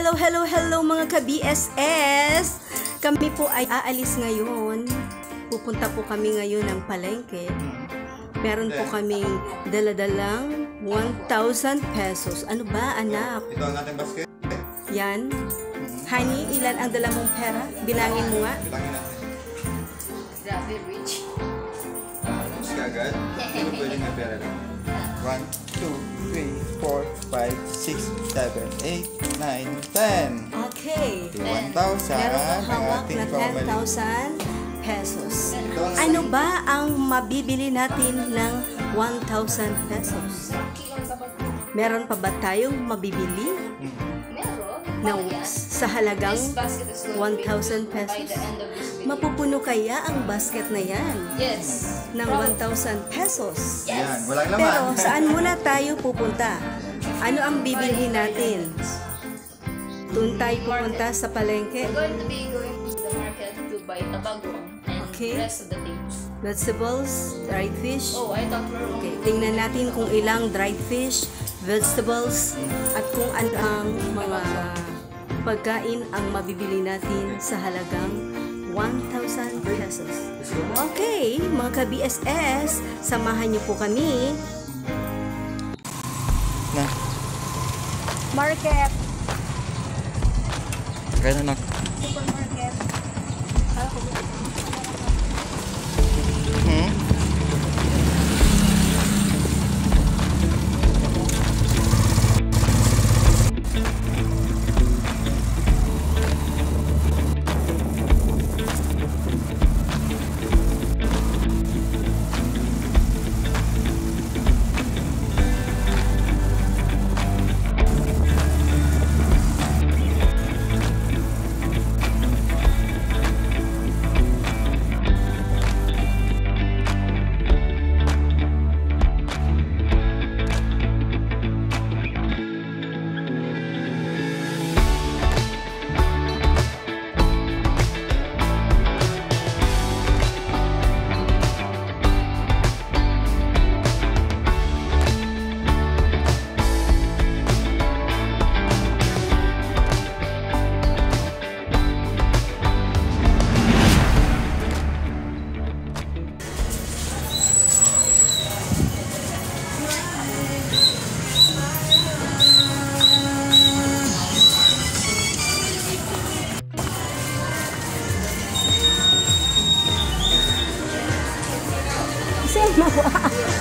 Hello, hello, hello mga ka-BSS! Kami po ay aalis ngayon. Pupunta po kami ngayon ng palengke. Meron po kaming daladalang 1,000 pesos. Ano ba, anak? Ito ang ating basket. Yan. Honey, ilan ang dala mong pera? Bilangin mo nga. Bilangin natin. Grabe, rich. Mas kagad. Hindi mo pwede may pera lang. 1, 2, 3, 4, 5, 6, 7, 8, 9, 10. Okay. 1,000 Meron ang kang hawak ating na family. 10,000 pesos. Ano ba ang mabibili natin ng 1,000 pesos? Meron pa ba tayong mabibili Meron. sa halagang This basket is going to 1,000 be by pesos? the end of this video. Mapupuno kaya ang basket na yan Yes. ng 1,000 pesos? Yan, walang laman. Pero saan muna tayo pupunta? Ano ang bibilhin natin? Doon tayo pupunta sa palengke. We're going to be going to the market to buy tabagong and Okay. the rest of the things. Vegetables, dried fish. Oh, I thought we were Okay, tingnan natin kung ilang dried fish, vegetables, at kung ano ang mga pagkain ang mabibili natin sa halagang 1,000 pesos. Okay, mga ka-BSS, samahan niyo po kami. Na, Market, kaya na. supermarket.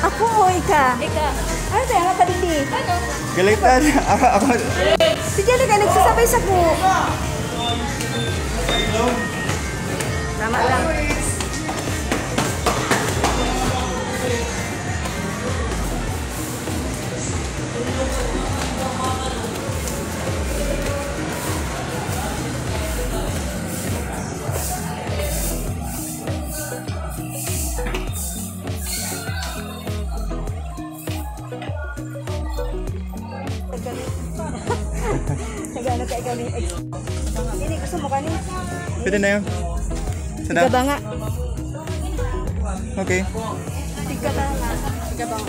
Ako o ika? Ika, Ano tayo nga palindi? ano? Galitan. Ako. Si Jellica nagsasabay sa po. Tama lang. Nagano ka ikaw ni Ini gusto mo kanin? Pwede na yun. Sana? Tiga nga. Okay. Tiga nga. Tiga nga.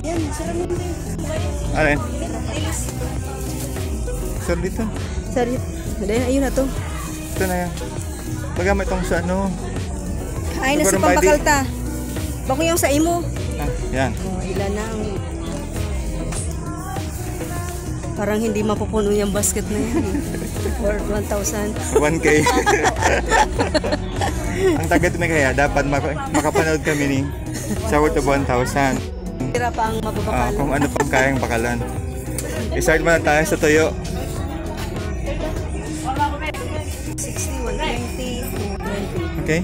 Yan, sarap mo din. Alin? Sir, dito. Sorry. Dahil ayun na to. Ito na yan. Magamit itong sa ano. Ay, nasa Siguro may pambakalta. Bako yung sa imo. Ah, yan. Oh, ilan na ang... Parang hindi mapupuno yung basket na yan. Or 1,000. 1K. Ang tagat na kaya, dapat makapanood kami ni sa worth of 1,000. Tira pa ang mababakal. Kung ano pang kayang bakalan. I-start muna tayo sa tuyo. 60, 120, 220. Okay?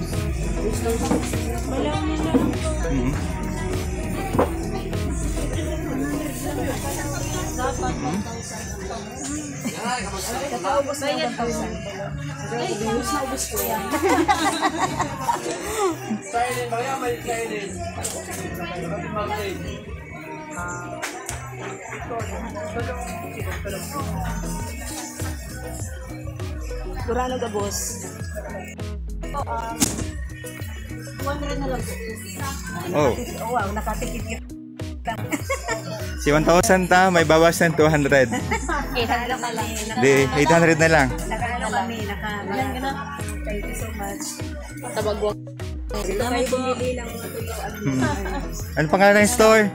Kakaubos na yung 1,000. Ubus na ubus ko yan. Urano ka, boss? 200 na lang. Oh. Oh, wow, nakatikit. Si 1,000 ta, may bawas ng 200. 800 na lang. Di, 800 na lang. Nakaano kami, Thank you so much. Tabagwang. Salamat po. Bumili ng mga tuloan. Ano pangalan ng store?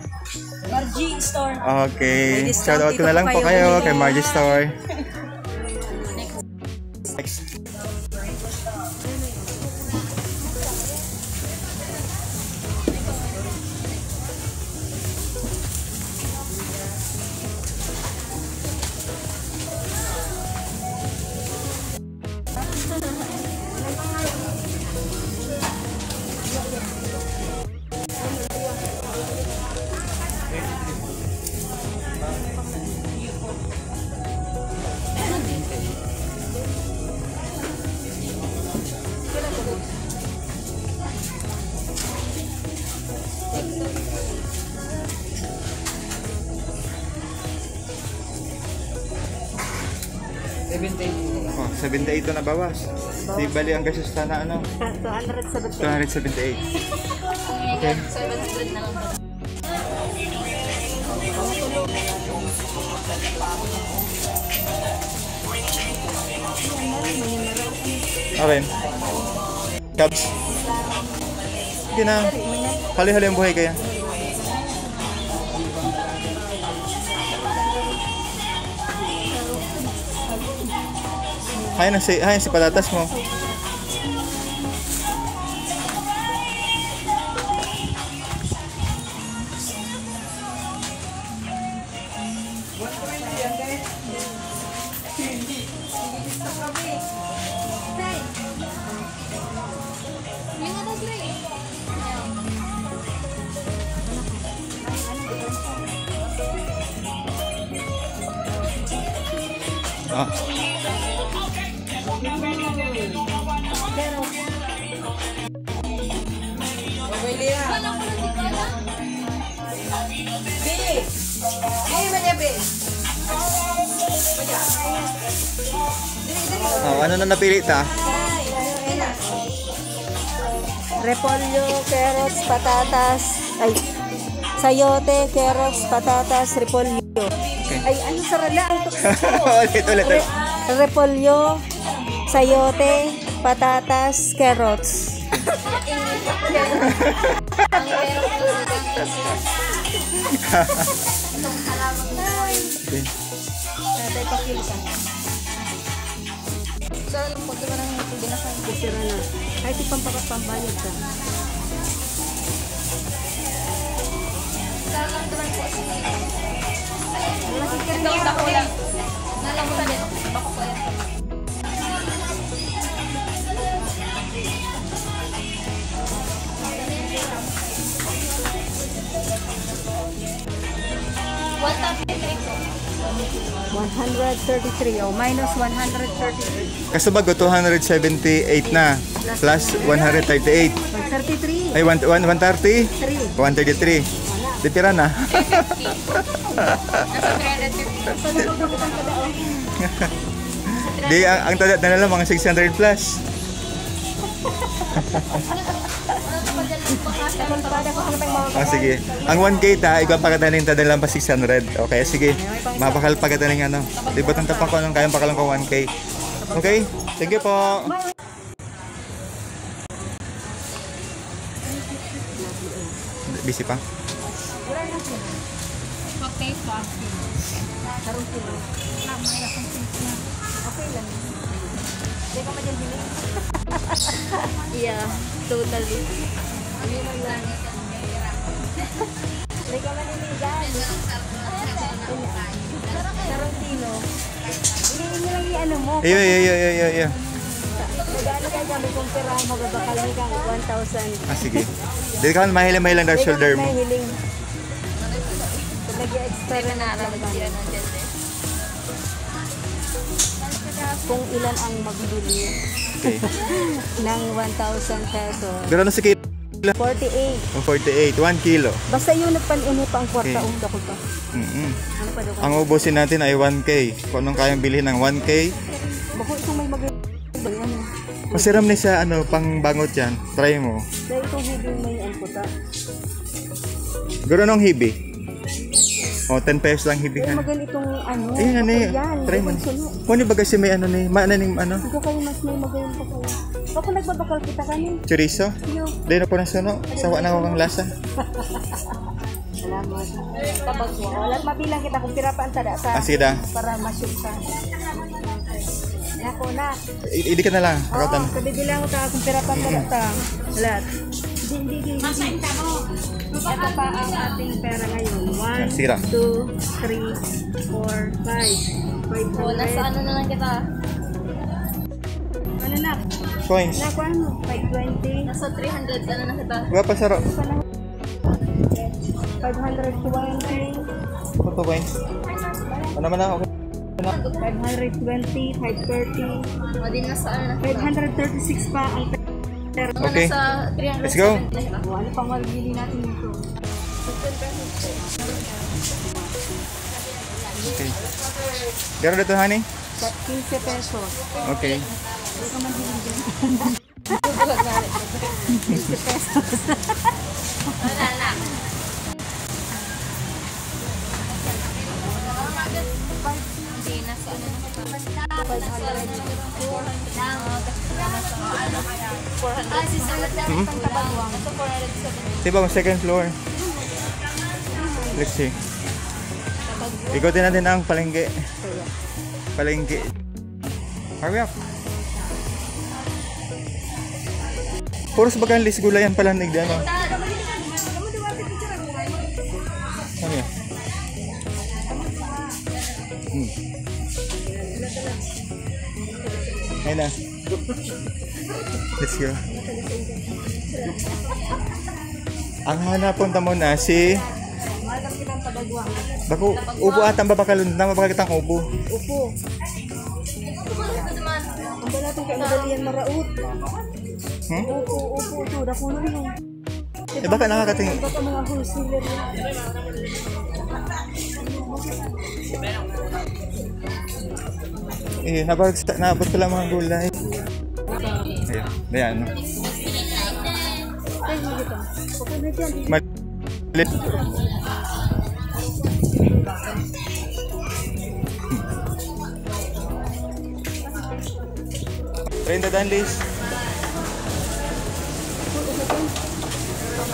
Margie Store. Okay. May discount Shoutout ko dito na lang pa po kayo kayo bumili. kay Margie Store. Next. Oh, 78 na bawas. Di bali ang gastos na ano? 270. 278. Okay. 700 na lang ba? Okay. Cabs. Sige na. Hali-hali ang buhay kaya. Hayan si patatas mo. Oh. Oh, ano na napili ta? Repolyo, carrots, patatas. Ay, sayote, carrots, patatas, repolyo. Ay, ano sarala? Ulit. Repolyo, sayote, patatas, carrots. Okay. Tatay pa kilo ka. So, pag diba nang binasay? Kusira na. Ay, di pampakapambayad ka. Salang naman po si... Ikaw ako lang. Nalang mo din. Bako ko yan. What time is it? 133. Oh, minus 133. Kasabag ko 278 na plus 138. 133. Ay 130? 3. 133. Di tira na. Nasa 350. Di ang tadat na lang mga 600 plus. Ah, sige. Ang 1K ta, ikaw pagkataling tadalang pa 600. Okay, sige. Mapakal pagkataling ano. Di ba tang tapang ko anong kayang pakalang ko 1K. Okay? Thank you po. Busy pa? Okay, coffee. Karong kilo. Okay lang. Hindi ka madyan bilhin. Yeah, totally. Hindi ka madyan bilhin. Karong kilo. Hindi lang i-ano mo. Iyo. Nag-ano ka kami kung pera mo babakal ni kang 1,000. Ah, sige. Di ka mahilang daw shoulder mo. Mahiling. Nag-i-extra Pero na nararamdaman ng dyan eh. kung ilan ang magbibili Okay. ng 1,000 pesos. Pero ano si kilo? 48. 48. 1 kilo. Basta yun nagpan-ini pa ang kwarta. Okay. Dako pa. Ano pa daw? Ang ubusin natin ay 1K. Kung anong kayang bilhin ng 1K, Bako isang may mag... Ano? Masiram ni sa ano, pang bangot yan. Try mo. Dahil itong hibi may amputa. Gano'n ang hibi? O, 10 pesos lang hibi Ay, ha. magan itong ano. Ayun ano eh. Yan, Try mo. itong suno. Kung ba kasi may ano ni, maana ning ano? Hindi ko kayo mas may magayon pa kayo. Baka nagbabakal kita kanin. Chorizo? Yo. Dahil na po ng suno. Sawa na ako ng lasa. Salamat. Tabag mo. Wala mabilang kita kung pirapaan tada sa Sige da. para masyuk ka. Nako na. Hindi ka na lang. Oo, Rakatan. kabibilang ta kung pirapaan tada ta. Lahat. Hindi. Ito pa ang ating pera ngayon. 1, Sige da. 2, 3, 4, 5. 500. O, nasa ano na lang kita. Ano na? Coins. Nako ano? 520. Nasa 300 ano na kita. Wala pa sarap. 520. Ito coins. Ano naman ako? 520, 530, O, din nasa ano na kita. 536 pa ang pera. O, Okay. nasa 370 Let's go. na kita. O, ano pang mabili natin dito? Okay. Gano'n dito, honey? 15 pesos. Okay. Hindi ka man bilhin dyan. 15 pesos. Wala na. Hindi, nasa ano na kita. 400. Diba, second floor. Let's see. Ikutin natin ang palengke. Palengke. Hurry up. Puros bagang lis gulayan pala ng ano. Ano yan? Ayun na. Let's go. Ang hanapunta mo na si... Malap kitang padagwa. Bako, ubo atang babakalun. Tama ba kitang ubo? Upo. Ang ba natin kaya madalian maraut? Hmm? Upo. Ito, dakuno yun. Eh baka nakakatingin. Baka mga wholesaler yan. Eh, nabot pala mga gulay. Ayan, ayan. Ay, hindi ka. Okay na dyan. Malit. Renda Danlis.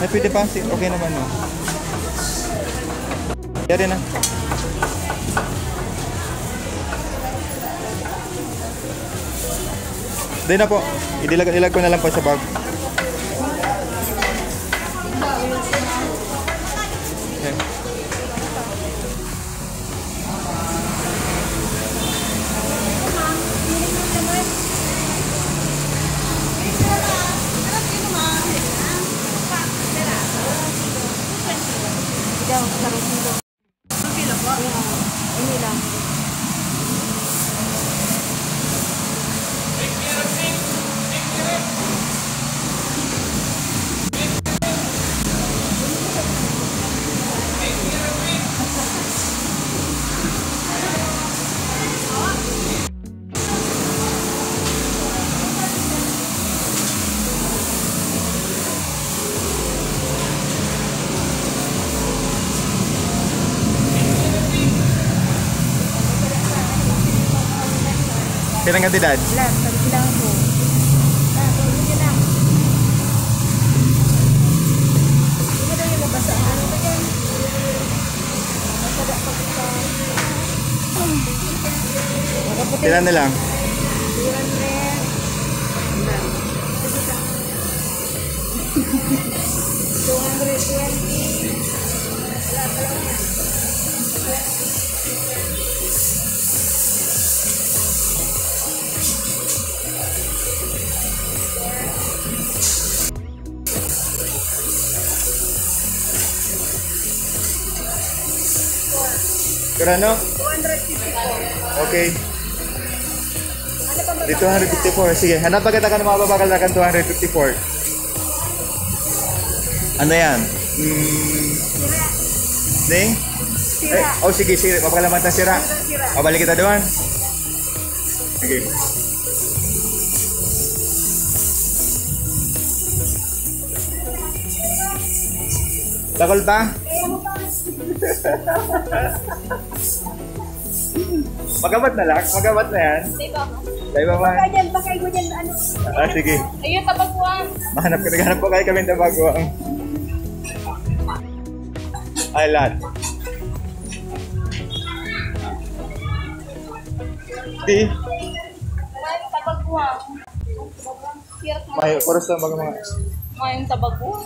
Ay, pwede pa. Okay naman, no? Yari na. Dahil na po. Ilag ko na lang po sa bag. Okay. Daw, sarap nito. Ang kilo po? Ini lang. Kailang kantidad? Lahat, sabi kailangan ko. Sige na. Hindi daw yung nabasa. Ano ba yan? Masada pa kita. Kailan na lang? 220. Kurano? 254. Okay. Di 254. Sige, hanap pa kita ka ng mga babakal na kan 254. Ano yan? Ning? Sira. Oh, sige, sige. Mapakalaman ng sira. Sira. Mabalik kita doon. Sige. Bakol pa? Magabat na lang? Magabat na yan? Diba mo? Diba ba? Bakay ko dyan, ano? Sige. Ayun, tabaguan. Naghanap po kayo kami ng bagoong. Ay, lahat. Di. Mayroong tabaguan. Hirap mo. May oras lang mga Mayroong tabaguan.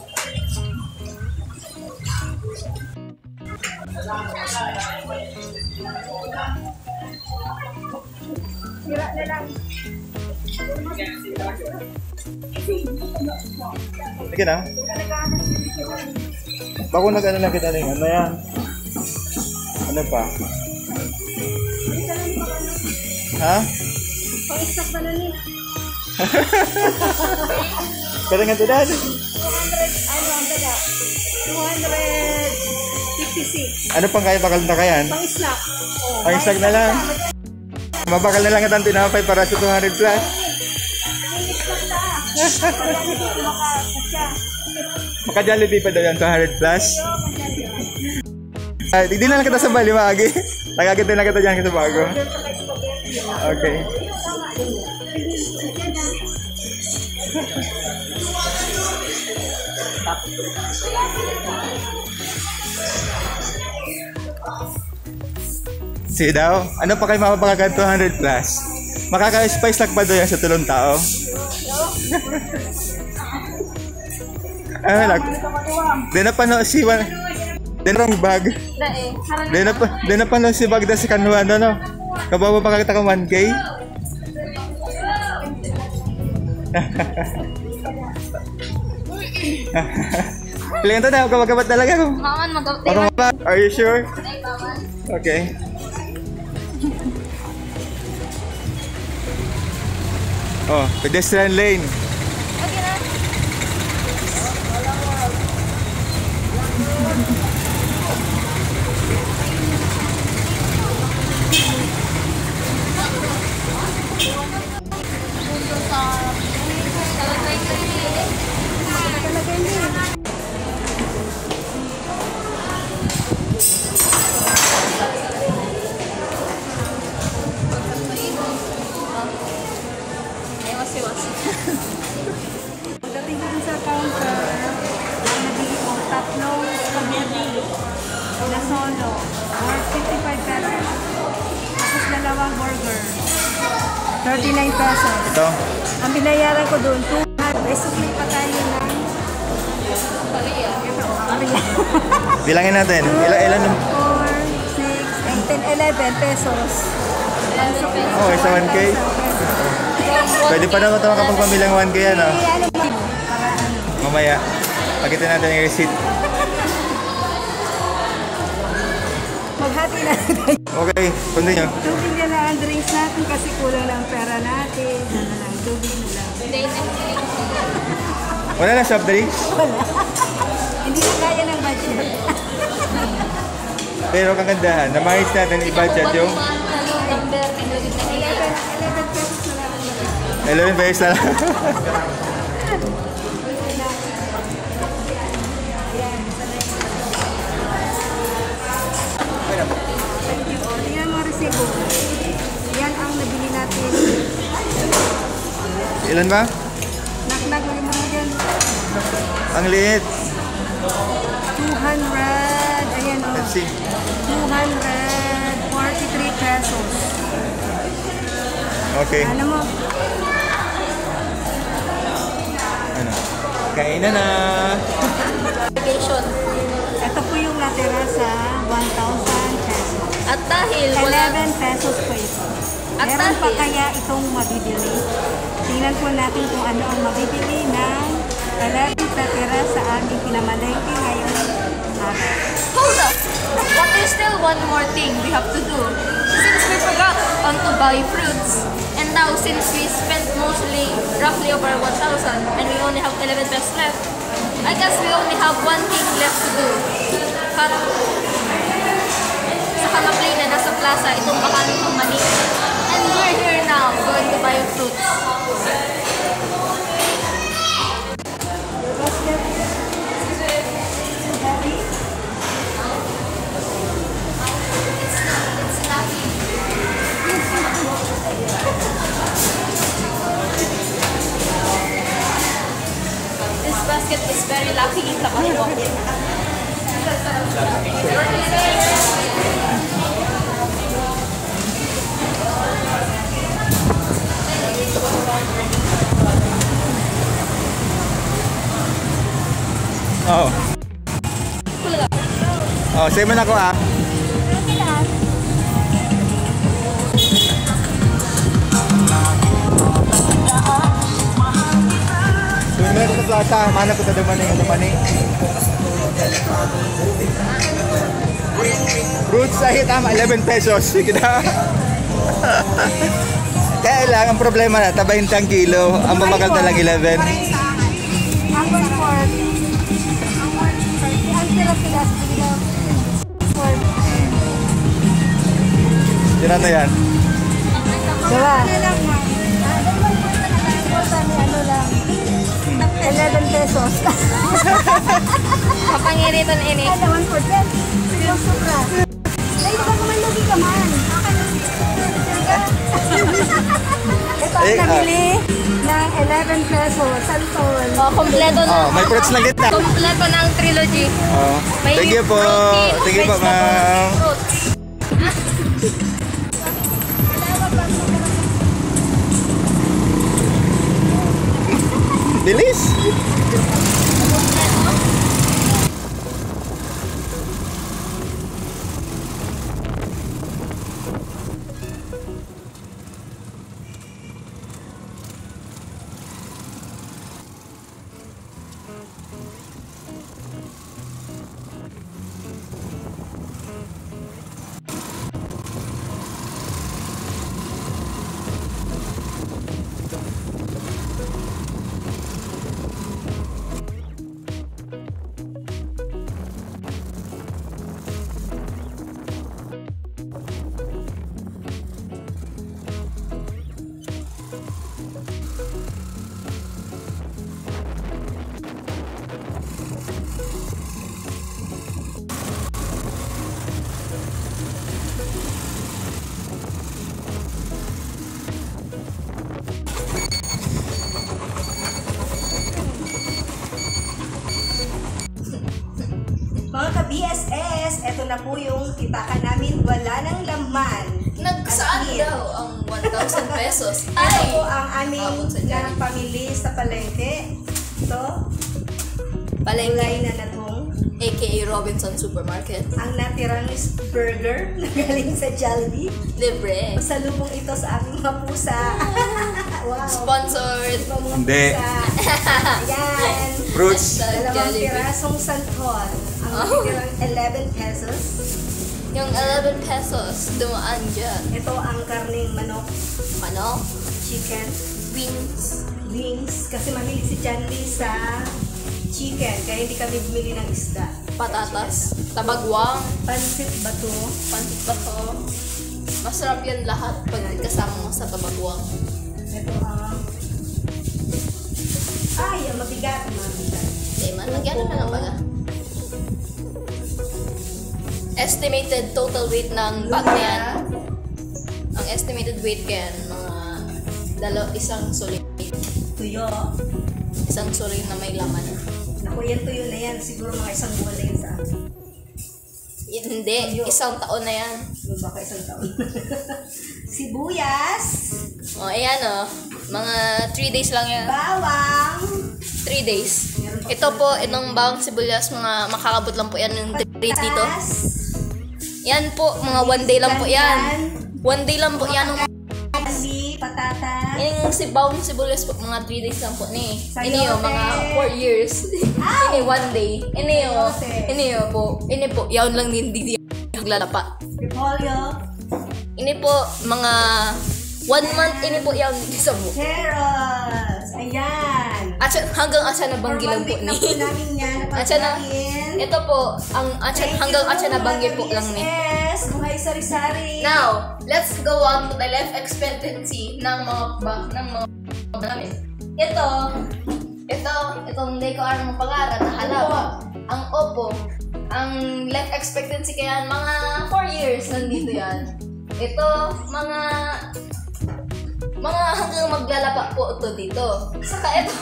Sira na lang. Sige na. Bago nag-ano lang kita rin. Ano yan? Ano pa? Ha? Pang-stock na nun eh. Kaya nga ito dahil. 200, ano ang taga? 256. Ano pang kaya bakal na kayan? Pang-stock. Oh, Pang-stock na lang. Mabakal na lang itang tinapay para sa 200 plus. Maka-Jollibee pa daw yan, 200 plus. Hindi na lang kita sa bali, maagi. Nagaganda na kita dyan sa bago. Okay. Sige daw, ano pa kayo mapapakagan 200 plus? Makaka-spice lang pa daw yan sa tulong tao? Ano lang? Di na pa no si Di na rong bag. Di na pa no si bag da si kanuan no? Kabawa pa kakita ka 1K? Pilihan to na, magagabat talaga ko. Maman, mag-update. Are you sure? Ay, maman. Okay. Oh, pedestrian lane. Okay na. Pagdating ko dun sa counter, nabili ko tatlong spaghetti na solo, worth 55 pesos. Tapos dalawang burger, 39 pesos. Ito. Ang binayaran ko doon, 200 pesos. May pa tayo ng Bilangin natin. Ilan? 4, 6, 8, 10, 11 pesos. Oh, isa 1K. Pwede pa naman ito kapag pamilang 1K yan, oh. Mamaya, pakita natin yung receipt. Maghati na tayo. Okay, continue. Tubig na lang ang drinks natin kasi kulang lang ang pera natin. Ano lang, tubig na lang. Wala na soft drinks? Hindi na kaya ng budget. Pero kagandahan, na-manage natin i-budget yung 11 pesos na lang. Tingnan mo ang resibo. Yan ang nabili natin. Ilan ba? Naknak, lagyan mo dyan. Ang liit. 200. Ayan o. Let's see. 243 pesos. Okay. Ano mo? Ano? Kainan na. Vacation. Ito po yung natira sa 1,000 pesos. At dahil wala 11 pesos po ito. At Meron pa dahil- kaya itong mabibili? Tingnan po natin kung ano ang mabibili ng 11 natira sa aming pinamalengke ngayon araw. hold up. But there's still one more thing we have to do. Since we forgot on to buy fruits, and now since we spent mostly roughly over 1,000 and we only have 11 pesos left, I guess we only have one thing left to do. Sa Kamaplay na nasa plaza, itong bakalan ng mani. And we're here now, going to buy fruits. Your basket. Daddy? very lucky sa Panginoon. Oh. Oh, say mo na ko ah. Meron ko sa plaza, mana ko sa dumani. Fruits ay tama, 11 pesos. Sige na. Kaya lang, ang problema na, tabayin tang kilo. Ang mamakal talang 11. Ang 1/4. Ang sila-sila. Sino na yan? Diba? Ano lang. 11 pesos. Kapangiritan ini. Ano, 1/4 yan. Yung sobra. Ay, baka kung may lugi ka man. Ito ang nabili ng 11 pesos. Santol. Oh, kompleto na. Oh, may fruits lang kita. Kompleto ng trilogy. Oh. May Thank you po. protein, Thank you po, vegetable, ma'am. fruits. Bilis. Mga ka-BSS, eto na po yung kitakan namin, wala ng laman. Saan As in, daw ang 1,000 pesos? Ito po ang aming Abot sa Jollibee. pamili sa palengke. Ito, Palengke, gulay na natong. aka Robinson Supermarket. Ang natirang is burger na galing sa Jollibee. Libre. Pasalubong ito sa aming mga pusa. Wow. Sponsored. Ito mga Hindi. pusa. Ayan. Fruits. Dalawang Jollibee. pirasong santol. Ang Oh. natirang 11 pesos. Yung 11 pesos, dumaan dyan. Ito ang karning manok, Manok, chicken, wings, wings. Kasi mahilig si Janly sa chicken. Kaya hindi kami bumili ng isda. patatas, tabagwang, Pansit bato. pansit bato. Masarap yan lahat pag kasama mo sa tabagwang. Ito ang... Ay, ang mabigat. Mabigat. Di man, nagyan na lang pala. Estimated total weight ng bag na yan. Ang estimated weight yan, mga isang sulit. Tuyo. Isang sulit na may laman. Naku, yan tuyo na yan. Siguro mga isang buwan na yan sa akin. Hindi, isang taon na yan. Baka isang taon. Sibuyas. O, ayan o. Mga 3 days lang yan. Bawang. 3 days. Ito po, itong bawang sibuyas, mga makakabot lang po yan yung 3 days dito. Patas. Yan po, mga 1 day lang po yan. 1 day lang po yan. Ali, patatas. Yan yung bawang sibuyas po, mga 3 days lang po ni. Sayote. Ini yung mga 4 years. Ini 1 day. Ini yung, Sayote. ini yung po. Ini po, yaon lang din di naglalapa. Repolyo. Ini po, mga 1 month, ini po yaon di sa po. Carrots. Ayan. Hanggang asa na banggi lang po na po ni. namin yan. Atsa na, napagkain. ito po, ang hanggang asa na banggi po lang ni. Yes, buhay sari-sari. Now, let's go on to the life expectancy ng mga namin. Itong hindi ko alam ng pangalan na halawa. Ang opo, ang life expectancy kaya mga 4 years nandito yan. Ito, mga hanggang maglalaba po ito dito. Saka ito,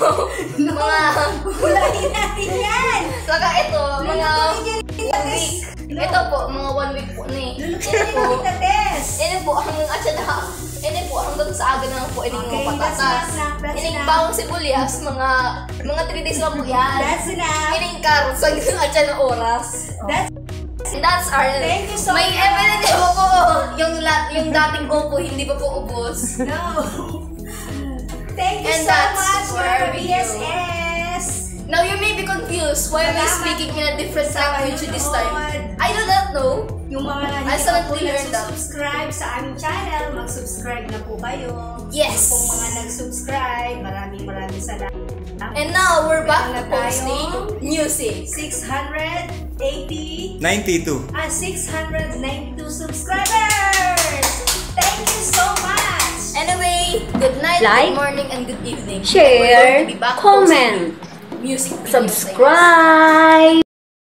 mga... Hulahin natin yan! Saka ito, mga... Lulutuin niya 1 week. Ito po, mga 1 week po na eh. Lulutuin niya kita, Tess! Ini po, hanggang ini po, hanggang sa aga na lang po, ini Okay, mga that's patatas. enough. Ini bawang sibuyas, mga 3 days lang po yan. That's enough. Ini carrots, hanggang sa atya ng oras. That's our... Thank you so May much. evidence po, yung dating upo, hindi pa po ubos. No. Thank you And so that's much, where mga we BSS! Now you may be confused, why am I Salamat speaking in a different sa language this time? panonood. I do not know. Yung mga I hindi still pa po have to learn that. nag-subscribe sa aming channel, mag-subscribe na po kayo. Yes. Kung mga nag-subscribe, maraming salamat. And now we're back to Wala tayo. posting music. 692 subscribers! Thank you so much! Anyway, good night, Like, good morning, and good evening. share, We're going to be back comment, posting music videos. subscribe.